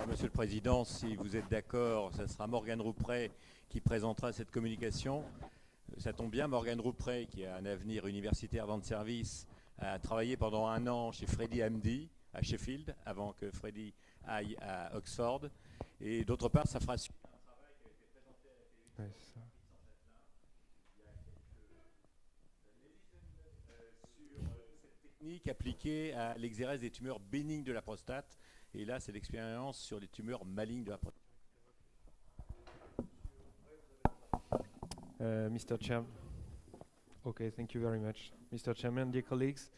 Monsieur le Président, si vous êtes d'accord, ce sera Morgane Rouprey qui présentera cette communication. Ça tombe bien, Morgane Rouprey, qui a un avenir universitaire dans le service, a travaillé pendant 1 an chez Freddy Hamdi à Sheffield, avant que Freddy aille à Oxford. Et d'autre part, ça fera suite à un travail qui a été présenté à la télévision. Sur cette technique appliquée à l'exérèse des tumeurs bénignes de la prostate. Et là, c'est l'expérience sur les tumeurs malignes de la prostate. Mr. Chairman. Okay, thank you very much. Mr. Chairman, dear colleagues,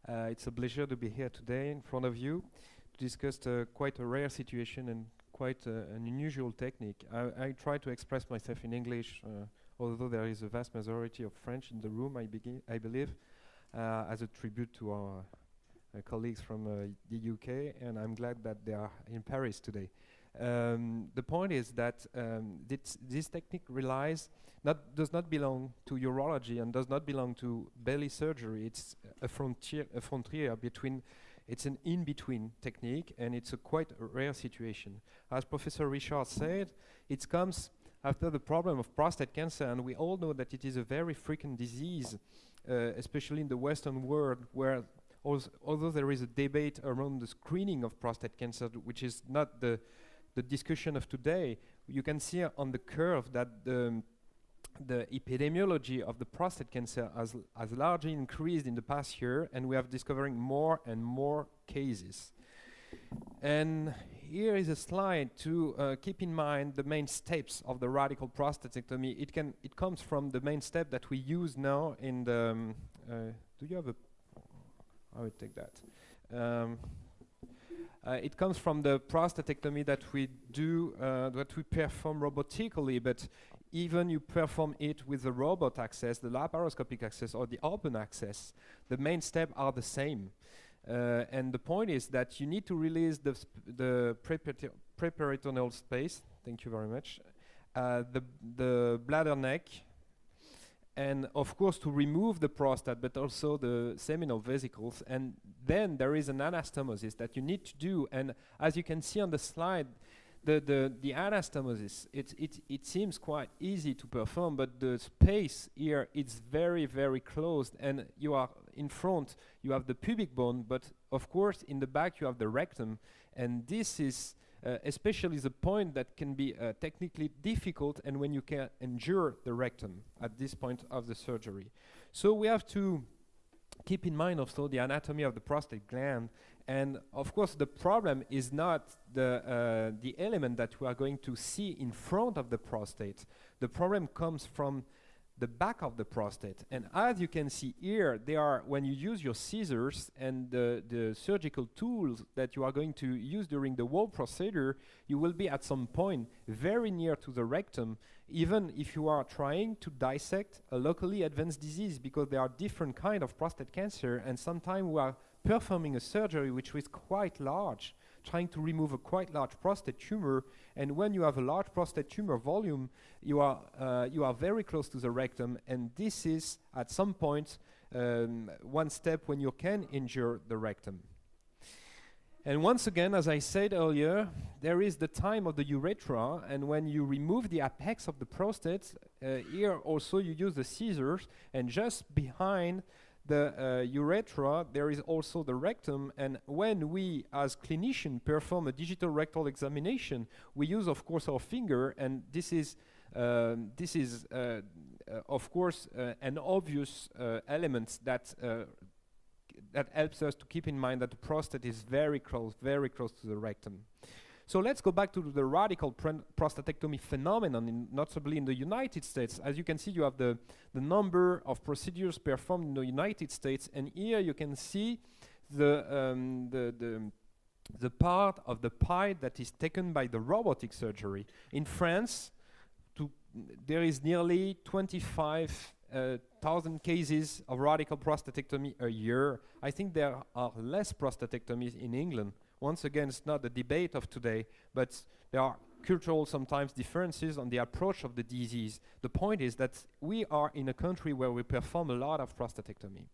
it's a pleasure to be here today in front of you to discuss quite a rare situation and quite an unusual technique. I try to express myself in English, although there is a vast majority of French in the room, I believe, as a tribute to our colleagues from the UK, and I'm glad that they are in Paris today. The point is that this technique does not belong to urology and does not belong to belly surgery. It's a frontier between. It's an in-between technique, and it's a quite a rare situation. As Professor Richard said, it comes after the problem of prostate cancer, and we all know that it is a very frequent disease, especially in the Western world, where although there is a debate around the screening of prostate cancer, which is not the discussion of today, you can see on the curve that the epidemiology of the prostate cancer has largely increased in the past year, and we are discovering more and more cases. And here is a slide to keep in mind the main steps of the radical prostatectomy. It comes from the main step that we use now in the. Do you have a? I will take that. It comes from the prostatectomy that we do, that we perform robotically, but even you perform it with the robot access, the laparoscopic access, or the open access, the main steps are the same. And the point is that you need to release the preperitoneal space, thank you very much, the bladder neck, and of course to remove the prostate, but also the seminal vesicles. And then there is an anastomosis that you need to do. And as you can see on the slide, the anastomosis, it seems quite easy to perform, but the space here is very, very closed. And you are in front, you have the pubic bone, but of course in the back you have the rectum. And this is especially the point that can be technically difficult, and when you can endure the rectum at this point of the surgery. So we have to keep in mind also the anatomy of the prostate gland, and of course the problem is not the element that we are going to see in front of the prostate. The problem comes from the back of the prostate, and as you can see here, they are, when you use your scissors and the surgical tools that you are going to use during the whole procedure, you will be at some point very near to the rectum, even if you are trying to dissect a locally advanced disease, because there are different kind of prostate cancer, and sometimes we are performing a surgery which is quite large, trying to remove a quite large prostate tumor, and when you have a large prostate tumor volume, you are very close to the rectum, and this is at some point one step when you can injure the rectum. And once again, as I said earlier, there is the time of the urethra, and when you remove the apex of the prostate, here also you use the scissors, and just behind the urethra, there is also the rectum, and when we as clinicians perform a digital rectal examination, we use of course our finger, and this is of course an obvious element that helps us to keep in mind that the prostate is very close to the rectum. So let's go back to the radical prostatectomy phenomenon, notably in the United States. As you can see, you have the number of procedures performed in the United States, and here you can see the part of the pie that is taken by the robotic surgery. In France, there is nearly 25,000 cases of radical prostatectomy a year. I think there are less prostatectomies in England. Once again, it's not the debate of today, but there are cultural sometimes differences on the approach of the disease. The point is that we are in a country where we perform a lot of prostatectomy.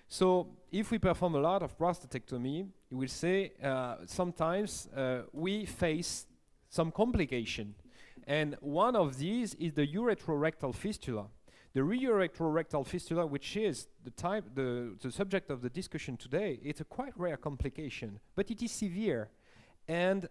So if we perform a lot of prostatectomy, you will say sometimes we face some complication. And one of these is the uretro-rectal fistula. The uretro-rectal fistula, which is the subject of the discussion today, it's a quite rare complication, but it is severe. And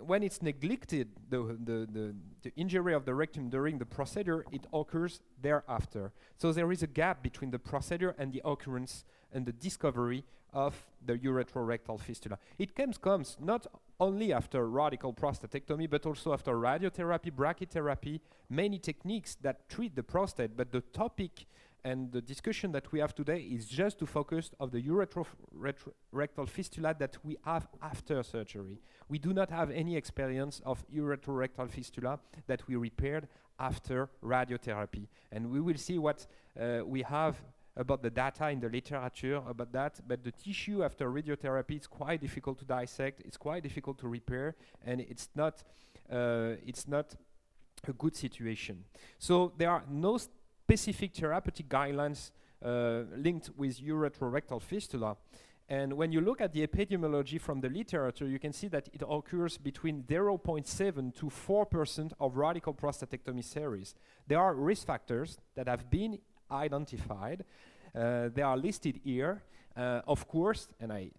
when it's neglected, the injury of the rectum during the procedure, it occurs thereafter. So there is a gap between the procedure and the occurrence and the discovery of the uretro-rectal fistula. It comes not only after radical prostatectomy, but also after radiotherapy, brachytherapy, many techniques that treat the prostate. But the topic and the discussion that we have today is just to focus on the uretro-rectal fistula that we have after surgery. We do not have any experience of uretro-rectal fistula that we repaired after radiotherapy. And we will see what we have about the data in the literature about that, but the tissue after radiotherapy is quite difficult to dissect, it's quite difficult to repair, and it's not a good situation. So there are no specific therapeutic guidelines linked with uretro-rectal fistula. And when you look at the epidemiology from the literature, you can see that it occurs between 0.7 to 4% of radical prostatectomy series. There are risk factors that have been identified. They are listed here. Of course, and I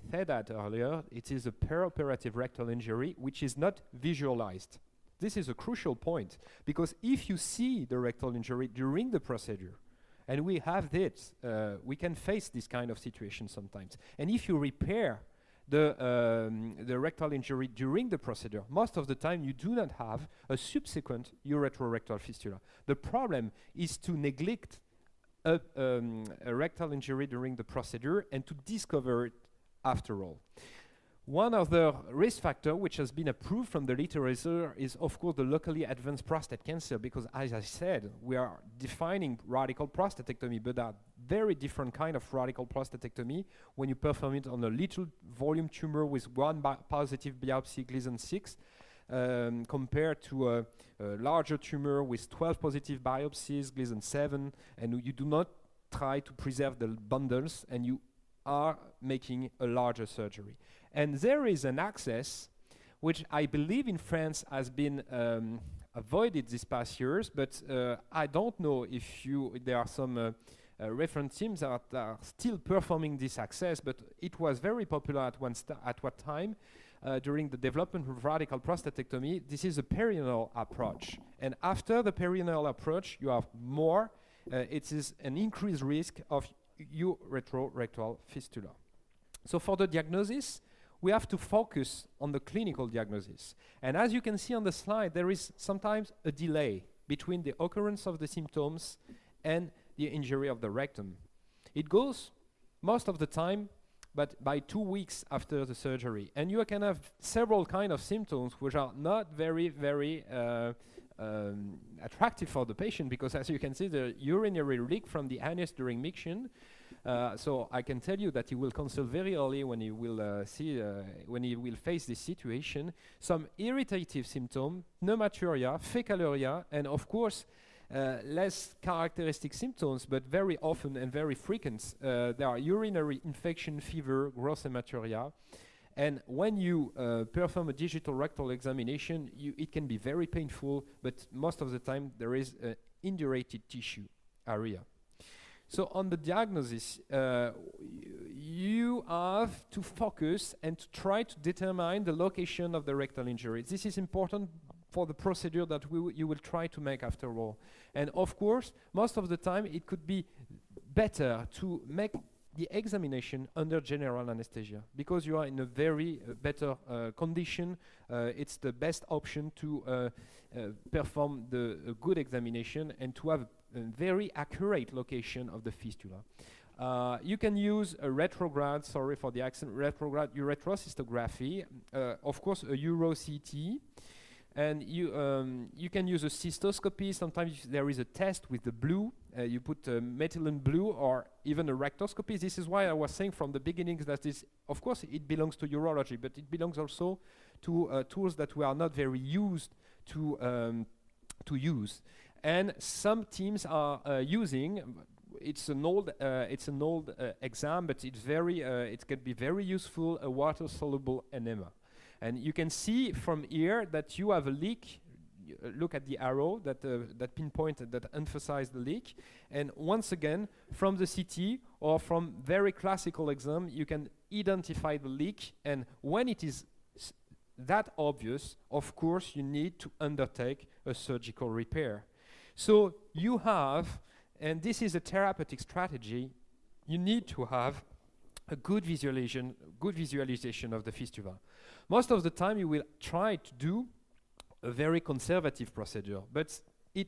said that earlier, it is a perioperative rectal injury which is not visualized. This is a crucial point, because if you see the rectal injury during the procedure, and we have this, we can face this kind of situation sometimes. And if you repair the rectal injury during the procedure, most of the time you do not have a subsequent uretro-rectal fistula. The problem is to neglect a rectal injury during the procedure and to discover it after all. One of the risk factors which has been approved from the literature is, of course, the locally advanced prostate cancer, because, as I said, we are defining radical prostatectomy, but there are very different kind of radical prostatectomy when you perform it on a little volume tumor with one positive biopsy, Gleason 6, compared to a larger tumor with 12 positive biopsies, Gleason 7, and you do not try to preserve the bundles, and you are making a larger surgery. And there is an access which I believe in France has been avoided these past years, but I don't know if there are some reference teams that are still performing this access, but it was very popular at one time during the development of radical prostatectomy. This is a perineal approach, and after the perineal approach, you have more. It is an increased risk of uretro-rectal fistula. So for the diagnosis, we have to focus on the clinical diagnosis. And as you can see on the slide, there is sometimes a delay between the occurrence of the symptoms and the injury of the rectum. It goes most of the time, but by 2 weeks after the surgery. And you can have several kind of symptoms which are not very, very attractive for the patient, because as you can see, the urinary leak from the anus during miction. So I can tell you that he will consult very early when he will when he will face this situation. Some irritative symptom, pneumaturia, fecaluria, and of course less characteristic symptoms, but very often and very frequent. There are urinary infection, fever, gross hematuria. And when you perform a digital rectal examination, it can be very painful, but most of the time there is an indurated tissue area. So on the diagnosis, you have to focus and to try to determine the location of the rectal injury. This is important for the procedure that you will try to make after all. And of course, most of the time it could be better to make the examination under general anesthesia, because you are in a very better condition. It's the best option to perform the good examination and to have a very accurate location of the fistula. You can use a retrograde, sorry for the accent, retrograde uretrocystography, of course a Euro-CT, and you can use a cystoscopy. Sometimes there is a test with the blue. You put methylene blue or even a rectoscopy. This is why I was saying from the beginning that this, of course, it belongs to urology, but it belongs also to tools that we are not very used to use. And some teams are using, it's an old exam, but it's very it can be very useful. A water-soluble enema, and you can see from here that you have a leak. Look at the arrow that pinpoint that emphasize the leak, and once again from the CT or from very classical exam you can identify the leak, and when it is that obvious, of course you need to undertake a surgical repair. So you have, and this is a therapeutic strategy, you need to have a good visualization of the fistula. Most of the time you will try to do a very conservative procedure, but it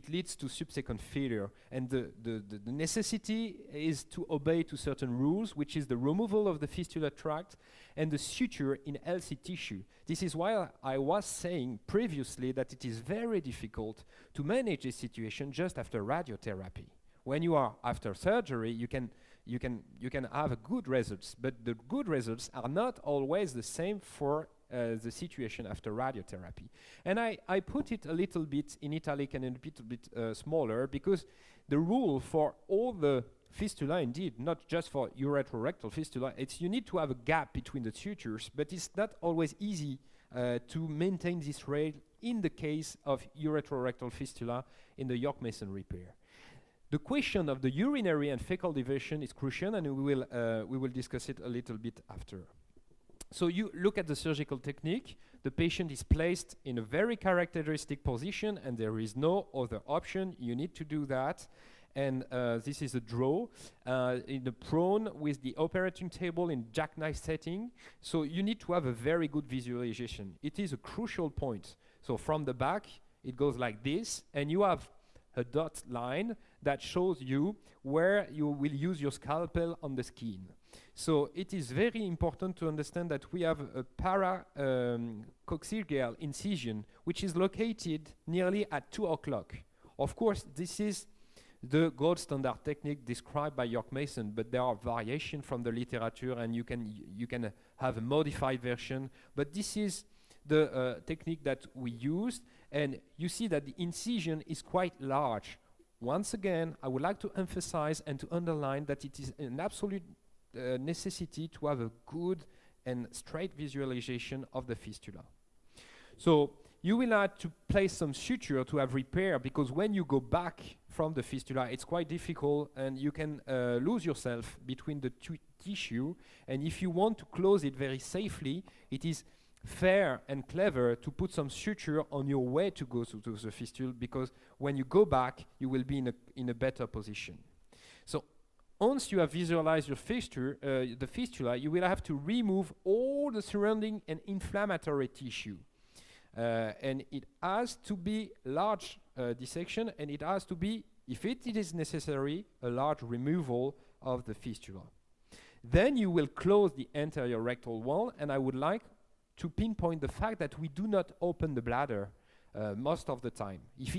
leads to subsequent failure, and the necessity is to obey to certain rules, which is the removal of the fistula tract and the suture in healthy tissue. This is why I was saying previously that it is very difficult to manage this situation just after radiotherapy. When you are after surgery, you can have a good results, but the good results are not always the same for the situation after radiotherapy. And I put it a little bit in italic and a little bit smaller, because the rule for all the fistula, indeed, not just for uretro-rectal fistula, it's you need to have a gap between the sutures, but it's not always easy to maintain this rate in the case of uretro-rectal fistula in the York-Mason repair. The question of the urinary and fecal diversion is crucial, and we will discuss it a little bit after. So you look at the surgical technique. The patient is placed in a very characteristic position, and there is no other option. You need to do that. And this is a draw in the prone with the operating table in jackknife setting. So you need to have a very good visualization. It is a crucial point. So from the back, it goes like this, and you have a dot line that shows you where you will use your scalpel on the skin. So it is very important to understand that we have a paracoccygeal incision, which is located nearly at 2 o'clock. Of course, this is the gold standard technique described by York-Mason, but there are variations from the literature, and you can have a modified version. But this is the technique that we used, and you see that the incision is quite large. Once again, I would like to emphasize and to underline that it is an absolute necessity to have a good and straight visualization of the fistula. So you will have to place some suture to have repair, because when you go back from the fistula, it's quite difficult, and you can lose yourself between the two tissue. And if you want to close it very safely, it is fair and clever to put some suture on your way to go to the fistula, because when you go back, you will be in a better position. So once you have visualized your the fistula, you will have to remove all the surrounding and inflammatory tissue. And it has to be large dissection, and it has to be, if it is necessary, a large removal of the fistula. Then you will close the anterior rectal wall, and I would like to pinpoint the fact that we do not open the bladder most of the time. If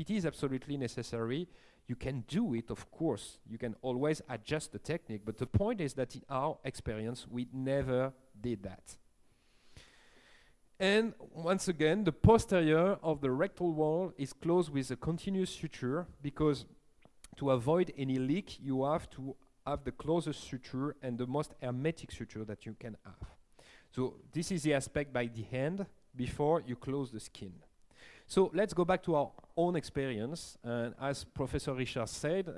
it is absolutely necessary, you can do it, of course. You can always adjust the technique, but the point is that in our experience, we never did that. And once again, the posterior of the rectal wall is closed with a continuous suture, because to avoid any leak, you have to have the closest suture and the most hermetic suture that you can have. So this is the aspect by the hand before you close the skin. So let's go back to our own experience. As Professor Richard said,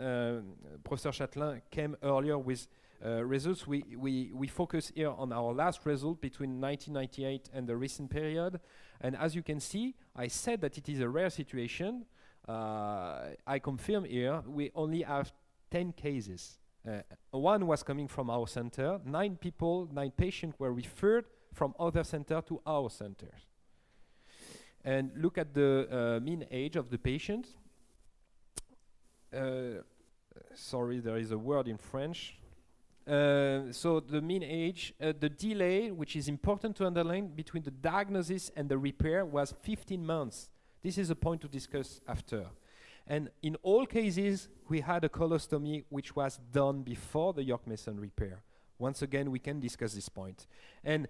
Professor Chatelain came earlier with results. We focus here on our last result between 1998 and the recent period. And as you can see, I said that it is a rare situation. I confirm here, we only have 10 cases. One was coming from our center. 9 patients were referred from other center to our centers. And look at the mean age of the patient. Sorry, there is a word in French. So the mean age, the delay, which is important to underline, between the diagnosis and the repair was 15 months. This is a point to discuss after. And in all cases, we had a colostomy which was done before the York-Mason repair. Once again, we can discuss this point. And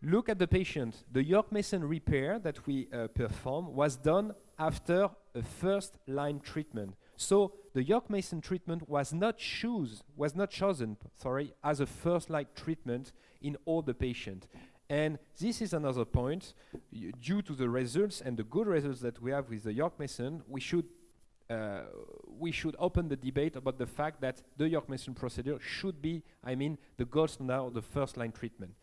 look at the patient. The York-Mason repair that we performed was done after a first-line treatment. So the York Mason treatment was not chosen as a first-line treatment in all the patients. And this is another point. Due to the results and the good results that we have with the York Mason, we should open the debate about the fact that the York Mason procedure should be, the gold standard of the first-line treatment.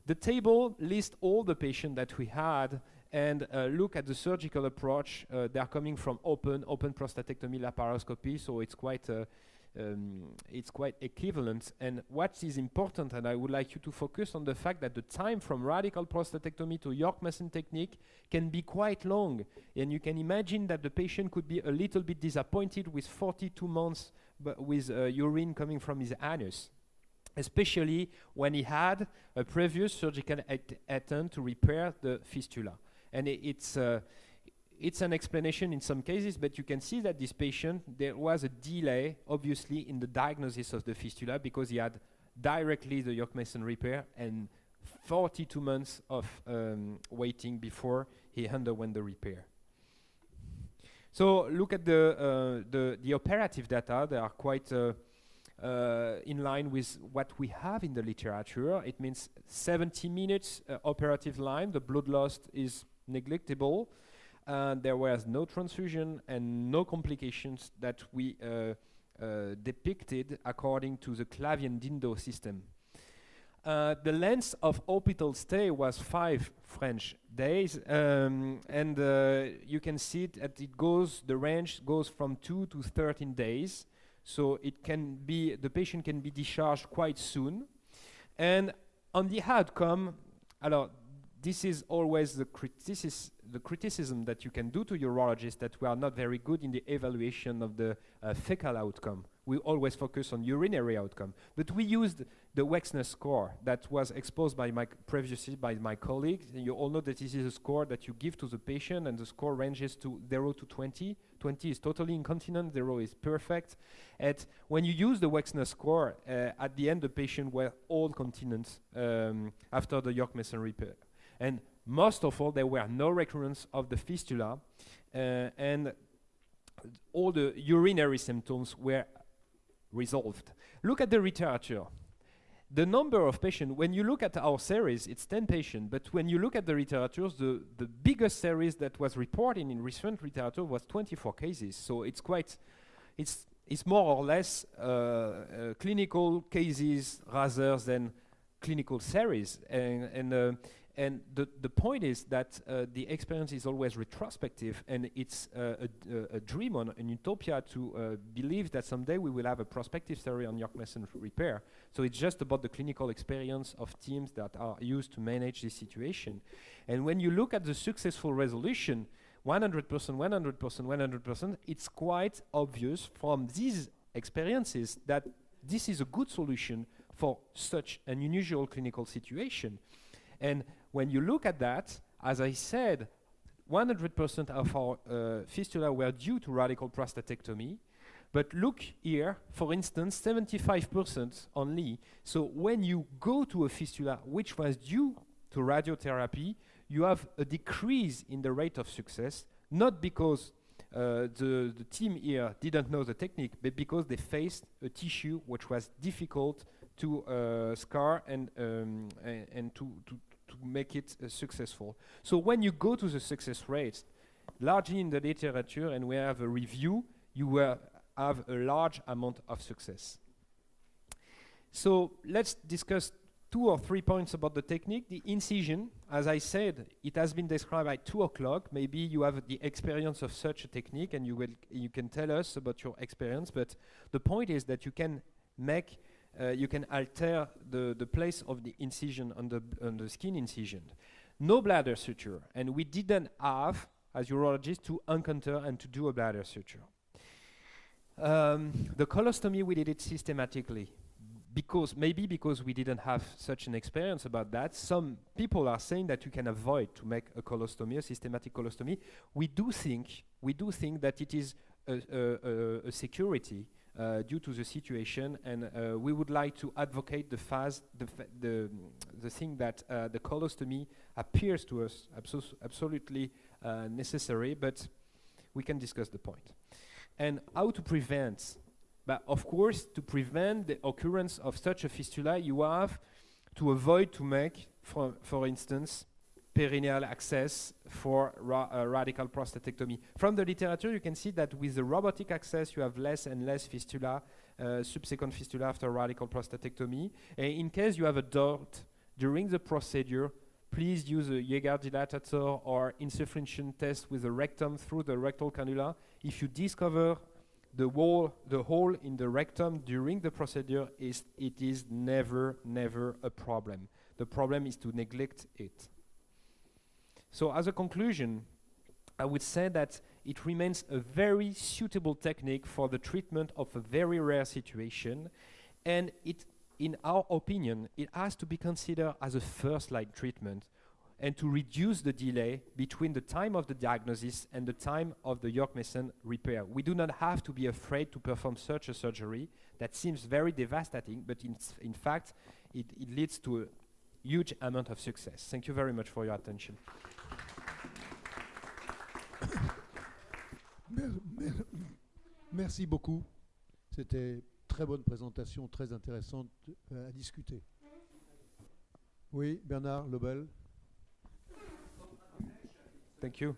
The table lists all the patients that we had and look at the surgical approach. They are coming from open prostatectomy, laparoscopy, so it's quite equivalent. And what is important, and I would like you to focus on the fact that the time from radical prostatectomy to York Mason technique can be quite long. And you can imagine that the patient could be a little bit disappointed with 42 months with urine coming from his anus, especially when he had a previous surgical attempt to repair the fistula. And it's an explanation in some cases, but you can see that this patient, there was a delay, obviously, in the diagnosis of the fistula because he had directly the York Mason repair and 42 months of waiting before he underwent the repair. So look at the operative data. They are quite in line with what we have in the literature. It means 70 minutes operative line. The blood loss is neglectable. There was no transfusion and no complications that we depicted according to the Clavian-Dindo system. The length of hospital stay was 5 French days, and you can see that the range goes from 2 to 13 days. So the patient can be discharged quite soon. And on the outcome, this is always the criticism that you can do to urologists, that we are not very good in the evaluation of the fecal outcome. We always focus on urinary outcome. But we used the Wexner score that was exposed previously by my colleagues. And you all know that this is a score that you give to the patient, and the score ranges to 0 to 20. 20 is totally incontinent, 0 is perfect. And when you use the Wexner score, at the end the patient were all continent after the York Mason repair. And most of all, there were no recurrence of the fistula, and all the urinary symptoms were resolved. Look at the literature. The number of patients, when you look at our series, it's 10 patients, but when you look at the literature, the biggest series that was reported in recent literature was 24 cases. So it's more or less clinical cases rather than clinical series. And the point is that the experience is always retrospective, and it's a dream, an utopia to believe that someday we will have a prospective theory on York Mason repair. So it's just about the clinical experience of teams that are used to manage this situation. And when you look at the successful resolution, 100%, 100%, 100%, it's quite obvious from these experiences that this is a good solution for such an unusual clinical situation. And when you look at that, as I said, 100% of our fistula were due to radical prostatectomy. But look here, for instance, 75% only. So when you go to a fistula which was due to radiotherapy, you have a decrease in the rate of success, not because the team here didn't know the technique, but because they faced a tissue which was difficult to scar and to make it successful. So when you go to the success rates, largely in the literature, and we have a review, you have a large amount of success. So let's discuss 2 or 3 points about the technique. The incision, as I said, it has been described at 2 o'clock. Maybe you have the experience of such a technique, and you can tell us about your experience. But the point is that you can alter the place of the incision on the skin incision. No bladder suture, and we didn't have, as urologists, to encounter and to do a bladder suture. The colostomy, we did it systematically, because we didn't have such an experience about that. Some people are saying that you can avoid to make a colostomy, a systematic colostomy. We do think that it is a security due to the situation, and we would like to advocate the thing that the colostomy appears to us absolutely necessary, but we can discuss the point. And how to prevent? But of course, to prevent the occurrence of such a fistula, you have to avoid to make, for instance, perineal access for radical prostatectomy. From the literature, you can see that with the robotic access, you have less and less fistula, subsequent fistula after radical prostatectomy. And in case you have a doubt during the procedure, please use a Jaeger dilatator or insufflation test with the rectum through the rectal cannula. If you discover the hole in the rectum during the procedure, it is never a problem. The problem is to neglect it. So as a conclusion, I would say that it remains a very suitable technique for the treatment of a very rare situation, and in our opinion, it has to be considered as a first-line treatment and to reduce the delay between the time of the diagnosis and the time of the York-Mason repair. We do not have to be afraid to perform such a surgery that seems very devastating, but in fact, it leads to a huge amount of success. Thank you very much for your attention. Merci beaucoup. C'était très bonne présentation, très intéressante à discuter. Oui, Bernard Lobel. Thank you.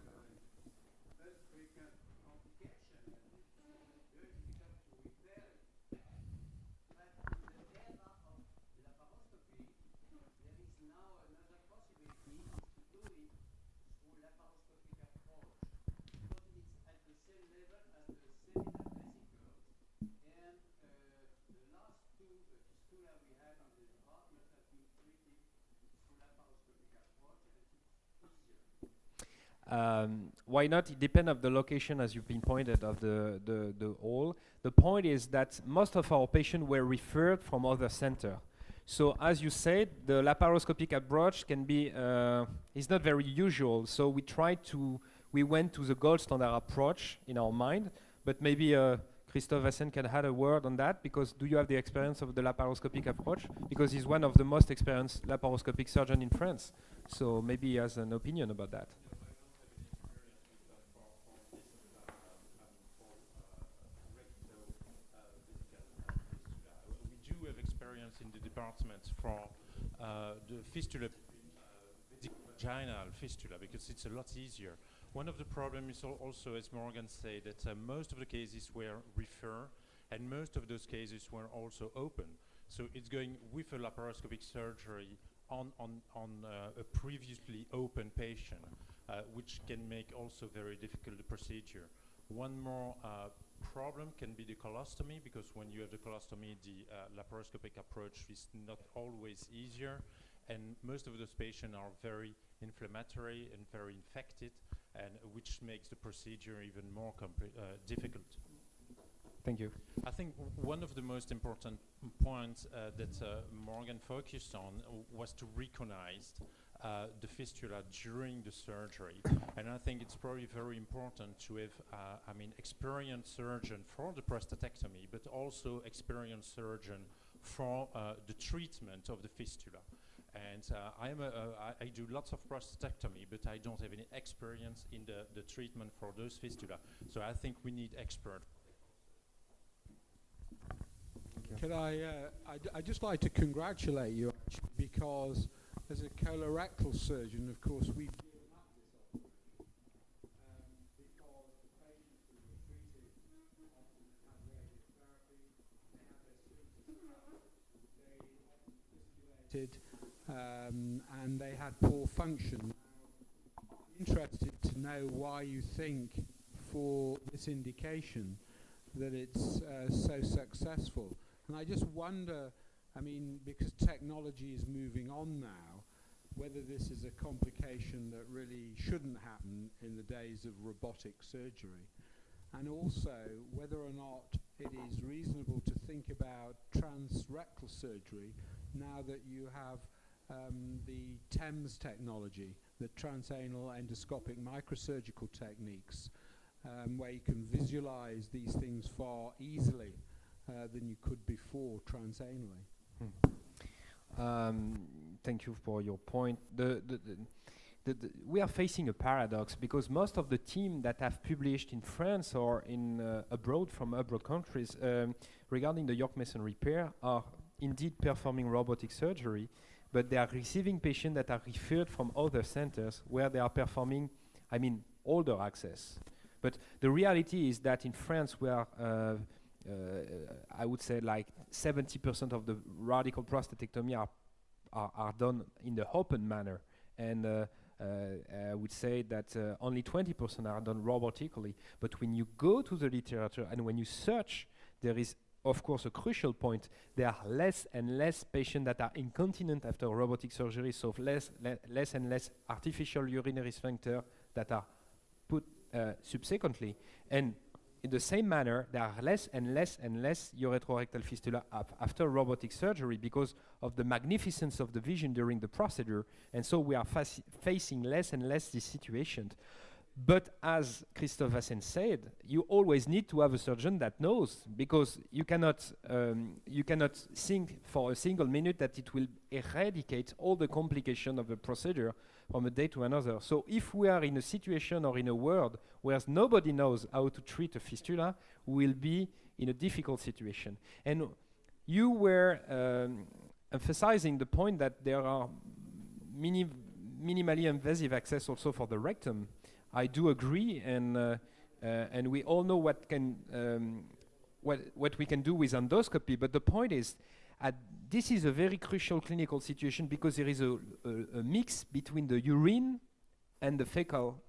Why not? It depends on the location, as you've been pointed, of the hole. The point is that most of our patients were referred from other centers. So as you said, the laparoscopic approach can be is not very usual. So we went to the gold standard approach in our mind. But maybe Christophe Vassen can add a word on that, because do you have the experience of the laparoscopic approach? Because he's one of the most experienced laparoscopic surgeons in France. So maybe he has an opinion about that. In the department for the fistula, vaginal fistula, because it's a lot easier. One of the problems is also, as Morgan said, that most of the cases were referred, and most of those cases were also open. So it's going with a laparoscopic surgery on a previously open patient, which can make also very difficult the procedure. One more problem can be the colostomy, because when you have the colostomy, the laparoscopic approach is not always easier, and most of those patients are very inflammatory and very infected, and which makes the procedure even more difficult. Thank you. I think one of the most important points that Morgan focused on was to recognize the fistula during the surgery. And I think it's probably very important to have, experienced surgeon for the prostatectomy, but also experienced surgeon for the treatment of the fistula. And I do lots of prostatectomy, but I don't have any experience in the treatment for those fistula. So I think we need experts. Could I'd just like to congratulate you, actually, because as a colorectal surgeon, of course, we've given up this opportunity because the patients who were treated often have radiotherapy, they have their symptoms, they often fistulated, and they had poor function. Now, I'm interested to know why you think for this indication that it's so successful. And I just wonder, because technology is moving on now, whether this is a complication that really shouldn't happen in the days of robotic surgery. And also, whether or not it is reasonable to think about transrectal surgery now that you have the TEMS technology, the transanal endoscopic microsurgical techniques, where you can visualize these things far easily than you could before transanally. Thank you for your point. we are facing a paradox because most of the team that have published in France or in abroad from abroad countries regarding the York-Mason repair are indeed performing robotic surgery, but they are receiving patients that are referred from other centers where they are performing, I mean, older access. But the reality is that in France we are I would say like 70% of the radical prostatectomy are done in the open manner, and I would say that only 20% are done robotically. But when you go to the literature and when you search, there is of course a crucial point. There are less and less patients that are incontinent after robotic surgery, so less and less artificial urinary sphincter that are put subsequently. And in the same manner, there are less and less and less uretro-rectal fistula after robotic surgery because of the magnificence of the vision during the procedure, and so we are facing less and less this situation. But as Christophe Vassen said, you always need to have a surgeon that knows, because you cannot think for a single minute that it will eradicate all the complications of the procedure from a day to another. So if we are in a situation or in a world where nobody knows how to treat a fistula, we will be in a difficult situation. And you were emphasizing the point that there are minimally invasive access also for the rectum. I do agree, and we all know what we can do with endoscopy. But the point is, this is a very crucial clinical situation because there is a mix between the urine and the fecal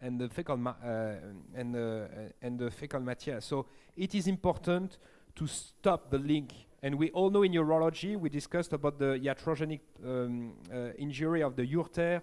materia. So it is important to stop the link. And we all know in urology, we discussed about the iatrogenic injury of the ureter,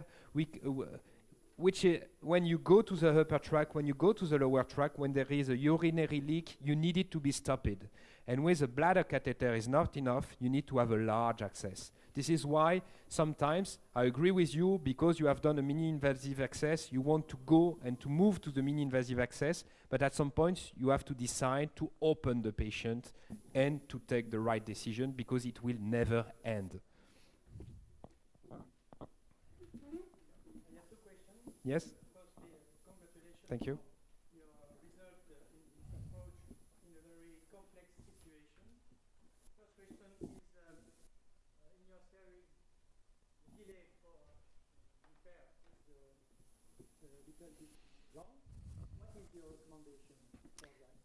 which when you go to the upper tract, when you go to the lower tract, when there is a urinary leak, you need it to be stopped. And with a bladder catheter is not enough, you need to have a large access. This is why sometimes, I agree with you, because you have done a mini-invasive access, you want to go and to move to the mini-invasive access, but at some point you have to decide to open the patient and to take the right decision because it will never end. Yes? Thank you. Your result in this approach in a very complex situation. First question is, in your series, delay for repair is a little bit long. What is your recommendation for that?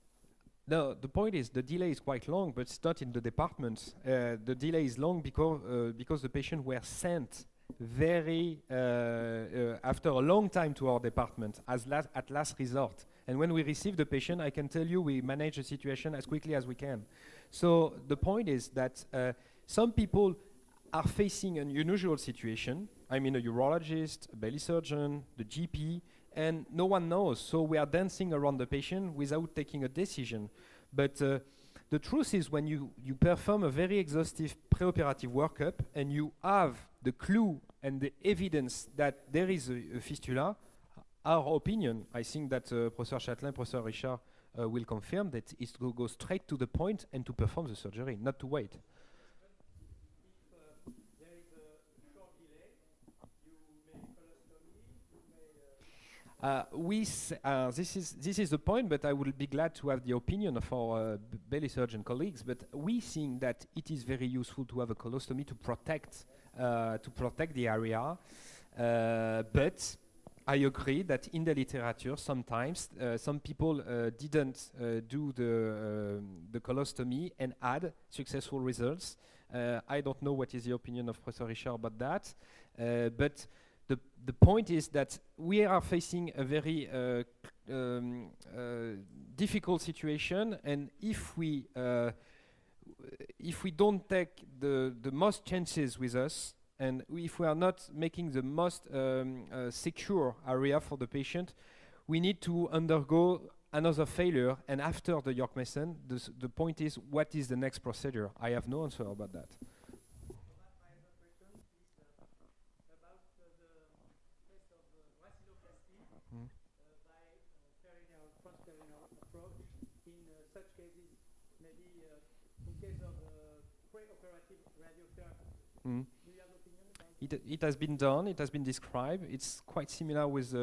No, the point is the delay is quite long, but it's not in the department. The delay is long because the patient were sent very after a long time to our department at last resort. And when we receive the patient, I can tell you we manage the situation as quickly as we can. So the point is that some people are facing an unusual situation. I mean, a urologist, a belly surgeon, the GP, and no one knows. So we are dancing around the patient without taking a decision. But the truth is, when you perform a very exhaustive preoperative workup and you have the clue and the evidence that there is a fistula, our opinion, I think that Professor Châtelain, Professor Richard will confirm that is to go straight to the point and to perform the surgery, not to wait. If there is a short delay, you may colostomy, you may... This is the point, but I would be glad to have the opinion of our belly surgeon colleagues. But we think that it is very useful to have a colostomy to protect the area. But I agree that in the literature, sometimes some people didn't do the colostomy and had successful results. I don't know what is the opinion of Professor Richard about that, but the point is that we are facing a very difficult situation, and if we don't take the most chances with us, and if we are not making the most secure area for the patient, we need to undergo another failure. And after the York-Mason, the point is, what is the next procedure? I have no answer about that. My other question is about the test of raciloplasty by transperineal approach in such cases, maybe in case of preoperative radiotherapy. Do you have opinion about it has been done, it has been described. It's quite similar with,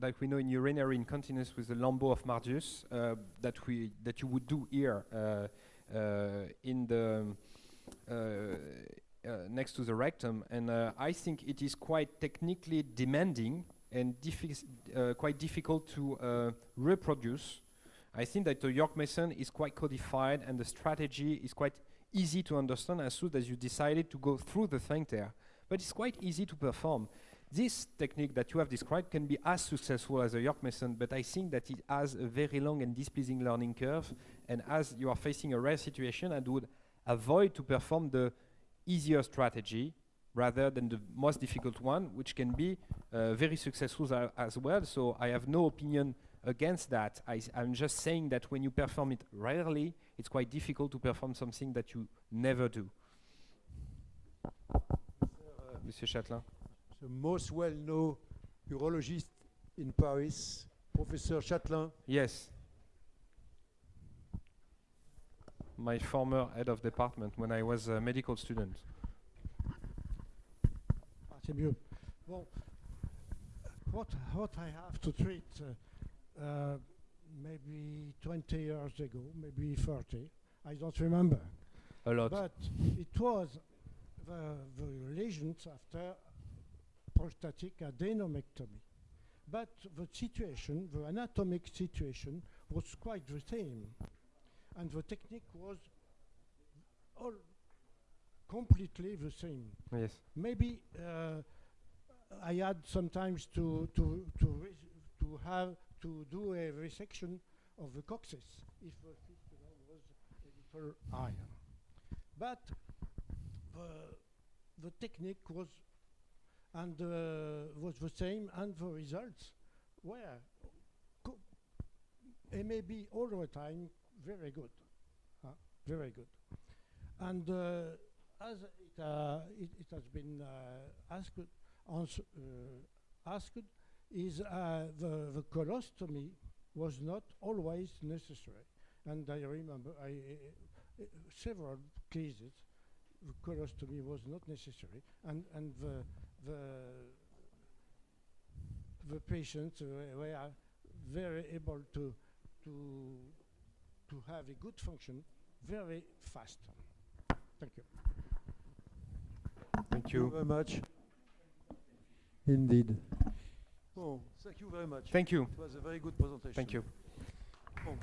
like we know in urinary incontinence with the lambeau of Mardius, that you would do here in the next to the rectum. And I think it is quite technically demanding and quite difficult to reproduce. I think that the York Mason is quite codified and the strategy is quite easy to understand as soon as you decided to go through the sphincter. But it's quite easy to perform. This technique that you have described can be as successful as a York Mason, but I think that it has a very long and displeasing learning curve. And as you are facing a rare situation, I would avoid to perform the easier strategy rather than the most difficult one, which can be very successful as well. So I have no opinion against that. I'm just saying that when you perform it rarely, it's quite difficult to perform something that you never do. Monsieur Châtelain. The most well-known urologist in Paris, Professor Châtelain. Yes. My former head of department when I was a medical student. C'est mieux. Bon, what I have to treat maybe 20 years ago, maybe 30, I don't remember. A lot. But it was the lesions after prostatic adenomectomy. But the situation, the anatomic situation, was quite the same. And the technique was all completely the same. Yes. Maybe I had sometimes to have to do a resection of the coccyx if the fistula was a little higher. But the technique was the same, and the results were maybe all the time very good, very good. And as it has been asked, is the colostomy was not always necessary. And I remember several cases the colostomy was not necessary, and the patients were very able to have a good function very fast. Thank you. Thank you. Very much. Indeed. Oh, thank you very much. Thank you. It was a very good presentation. Thank you. Oh.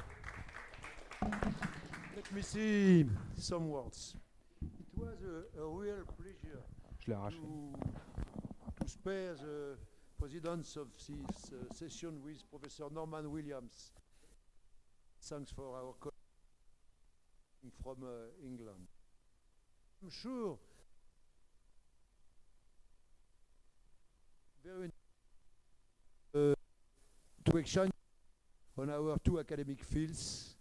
Let me see some words. It was a real pleasure Je l'ai arraché. to spare the presidents of this session with Professor Norman Williams. Thanks for our colleague from England. I'm sure very to exchange on our two academic fields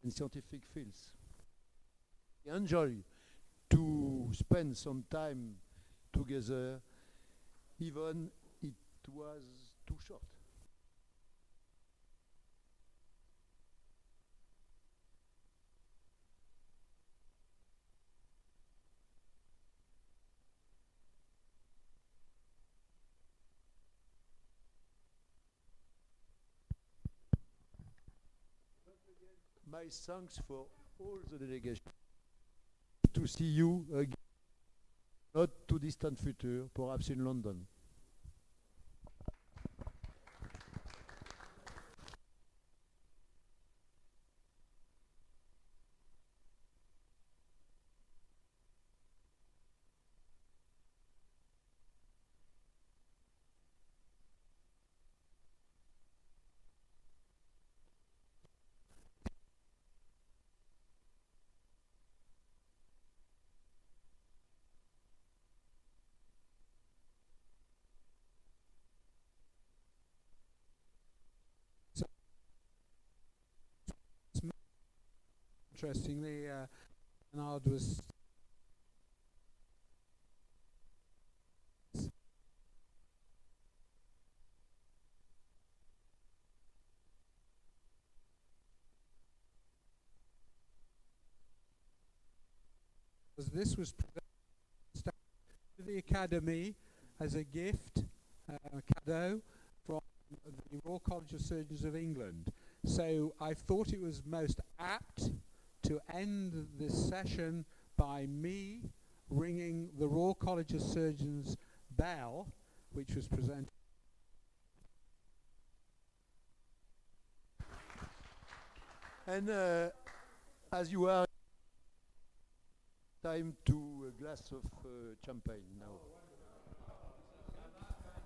and scientific fields. I enjoy to spend some time together, even it was too short. My thanks for all the delegation. To see you again, not too distant future, perhaps in London. Interestingly, Bernard was this was presented to the Academy as a gift, a cadeau from the Royal College of Surgeons of England. So I thought it was most apt to end this session by me ringing the Royal College of Surgeons bell, which was presented. And as you are, time to a glass of champagne now.